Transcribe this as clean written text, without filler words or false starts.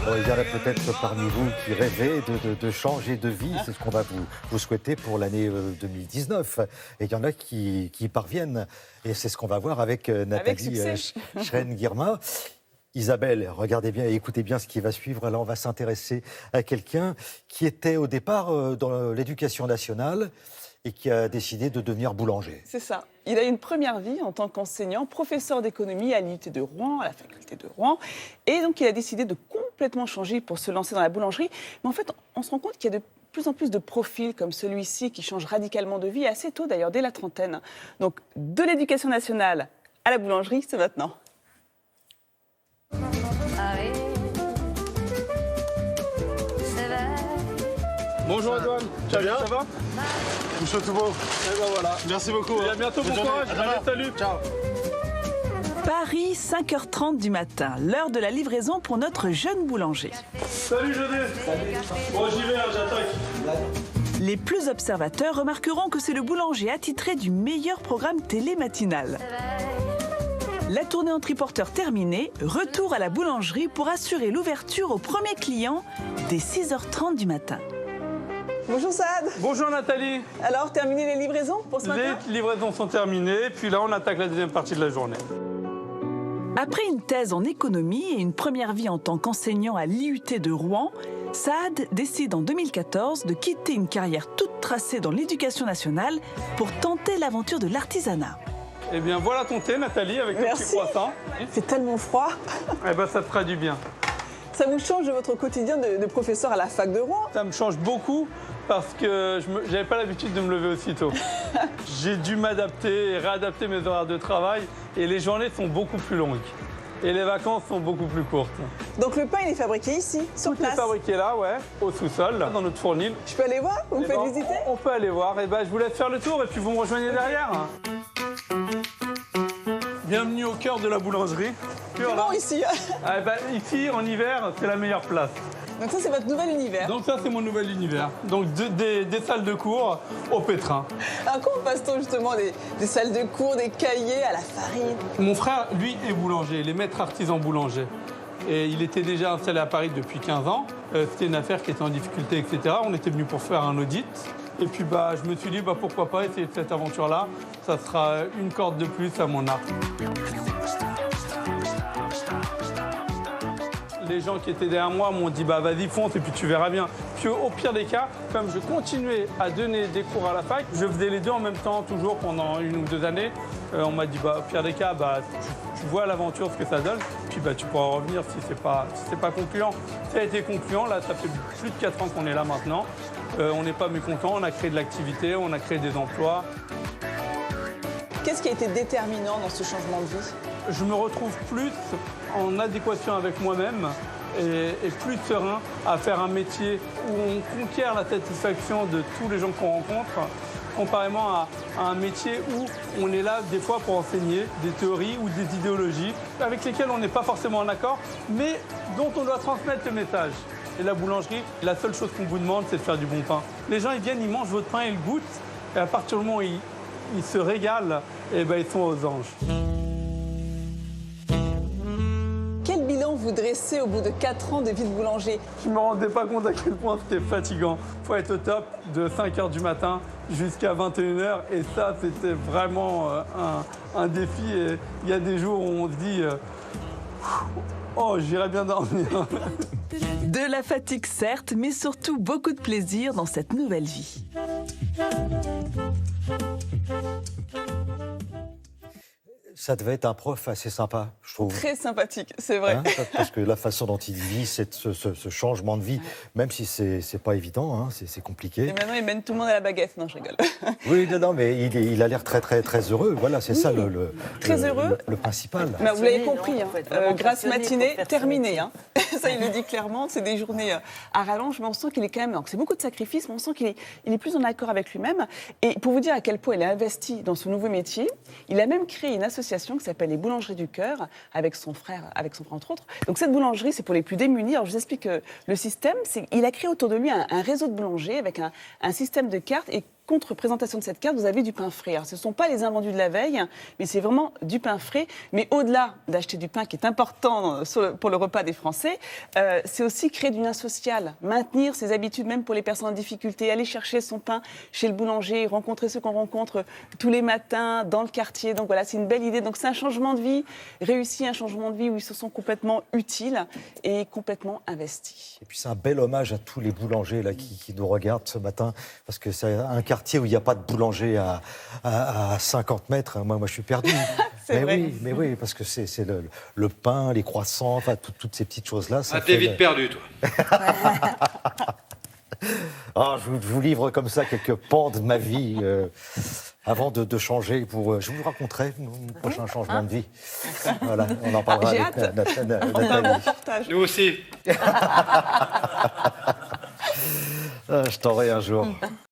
Bon, il y en a peut-être parmi vous qui rêvaient de changer de vie. C'est ce qu'on va vous souhaiter pour l'année 2019. Et il y en a qui y parviennent. Et c'est ce qu'on va voir avec Nathalie Schrein-Guillermin. Isabelle, regardez bien et écoutez bien ce qui va suivre. Là, on va s'intéresser à quelqu'un qui était au départ dans l'éducation nationale et qui a décidé de devenir boulanger. C'est ça. Il a eu une première vie en tant qu'enseignant, professeur d'économie à l'IUT de Rouen, à la faculté de Rouen. Et donc, il a décidé de complètement changer pour se lancer dans la boulangerie. Mais en fait, on se rend compte qu'il y a de plus en plus de profils comme celui-ci qui changent radicalement de vie, assez tôt d'ailleurs, dès la trentaine. Donc, de l'éducation nationale à la boulangerie, c'est maintenant. Bonjour Edouard, tu vas bien? Ça va? Touche tout beau. Et ben voilà. Merci beaucoup. Et à bientôt, bon courage. Allez, salut. Ciao. Paris, 5h30 du matin, l'heure de la livraison pour notre jeune boulanger. Salut Jodé. Bon, j'y vais, j'attaque. Les plus observateurs remarqueront que c'est le boulanger attitré du meilleur programme télé matinal. La tournée en triporteur terminée, retour à la boulangerie pour assurer l'ouverture aux premiers clients dès 6h30 du matin. Bonjour Saad. Bonjour Nathalie. Alors, terminé les livraisons pour ce matin? Les livraisons sont terminées, puis là on attaque la deuxième partie de la journée. Après une thèse en économie et une première vie en tant qu'enseignant à l'IUT de Rouen, Saad décide en 2014 de quitter une carrière toute tracée dans l'éducation nationale pour tenter l'aventure de l'artisanat. Eh bien voilà ton thé Nathalie avec tes petits croissants. Il fait tellement froid. Eh ben ça te fera du bien. Ça vous change de votre quotidien de professeur à la fac de Rouen? Ça me change beaucoup parce que je n'avais pas l'habitude de me lever aussitôt. J'ai dû m'adapter et réadapter mes horaires de travail et les journées sont beaucoup plus longues. Et les vacances sont beaucoup plus courtes. Donc le pain, il est fabriqué ici, sur Tout est place? fabriqué là, ouais, au sous-sol, dans notre fournil. Je peux aller voir? Vous me faites visiter? On peut aller voir. Et ben, je vous laisse faire le tour et puis vous me rejoignez derrière. Bienvenue au cœur de la boulangerie. C'est bon ici. Ah, ben, ici, en hiver, c'est la meilleure place. Donc ça, c'est votre nouvel univers. Donc ça, c'est mon nouvel univers. Donc des salles de cours au pétrin. Alors comment passe-t-on justement des salles de cours, des cahiers à la farine? Mon frère, lui, est boulanger, il est maître artisan boulanger. Et il était déjà installé à Paris depuis 15 ans. C'était une affaire qui était en difficulté, etc. On était venu pour faire un audit. Et puis je me suis dit, pourquoi pas essayer de cette aventure-là. Ça sera une corde de plus à mon arc. Les gens qui étaient derrière moi m'ont dit vas-y fonce et puis tu verras bien. Puis au pire des cas, comme je continuais à donner des cours à la fac, je faisais les deux en même temps, toujours pendant 1 ou 2 années. On m'a dit au pire des cas, tu vois l'aventure, ce que ça donne, puis tu pourras revenir si c'est pas concluant. Ça a été concluant, là ça fait plus de 4 ans qu'on est là maintenant. On n'est pas mécontent, on a créé de l'activité, on a créé des emplois. Qu'est-ce qui a été déterminant dans ce changement de vie? Je me retrouve plus en adéquation avec moi-même et plus serein à faire un métier où on conquiert la satisfaction de tous les gens qu'on rencontre, comparément à un métier où on est là des fois pour enseigner des théories ou des idéologies avec lesquelles on n'est pas forcément en accord, mais dont on doit transmettre le message. Et la boulangerie, la seule chose qu'on vous demande, c'est de faire du bon pain. Les gens, ils viennent, ils mangent votre pain, ils le goûtent, et à partir du moment où ils se régalent, et ils sont aux anges. Quel bilan vous dressez au bout de 4 ans de vie de boulanger? Je ne me rendais pas compte à quel point c'était fatigant. Il faut être au top de 5h du matin jusqu'à 21h. Et ça, c'était vraiment un défi. Et il y a des jours où on se dit oh, j'irais bien dormir. De la fatigue certes, mais surtout beaucoup de plaisir dans cette nouvelle vie. Ça devait être un prof assez sympa, je trouve. Très sympathique, c'est vrai. Parce que la façon dont il vit ce changement de vie, même si c'est pas évident, c'est compliqué. Et maintenant, il mène tout le monde à la baguette. Non, je rigole. Oui, non, mais il a l'air très heureux. Voilà, c'est ça très heureux. Le principal. Mais vous l'avez compris, grâce matinée terminée. Ça, il le dit clairement. C'est des journées à rallonge, mais on sent qu'il est quand même. C'est beaucoup de sacrifices, mais on sent qu'il est plus en accord avec lui-même. Et pour vous dire à quel point il est investi dans ce nouveau métier, il a même créé une association qui s'appelle les Boulangeries du Cœur, avec son frère entre autres. Donc cette boulangerie, c'est pour les plus démunis. Alors je vous explique le système. Il a créé autour de lui un réseau de boulangers avec un système de cartes. Et contre-présentation de cette carte, vous avez du pain frais. Alors, ce ne sont pas les invendus de la veille, mais c'est vraiment du pain frais. Mais au-delà d'acheter du pain, qui est important pour le repas des Français, c'est aussi créer du lien social, maintenir ses habitudes, même pour les personnes en difficulté, aller chercher son pain chez le boulanger, rencontrer ceux qu'on rencontre tous les matins dans le quartier. Donc voilà, c'est une belle idée. Donc c'est un changement de vie réussi, un changement de vie où ils se sont complètement utiles et complètement investis. Et puis c'est un bel hommage à tous les boulangers là, qui nous regardent ce matin, parce que c'est un quartier où il n'y a pas de boulanger à 50 mètres. Moi, je suis perdu. Mais oui, parce que c'est le pain, les croissants, enfin, toutes ces petites choses-là. T'es vite perdu, toi. Je vous livre comme ça quelques pans de ma vie avant de changer. Je vous raconterai mon prochain changement de vie. Voilà, on en parlera avec Nathalie. Nous aussi. Je t'aurai un jour.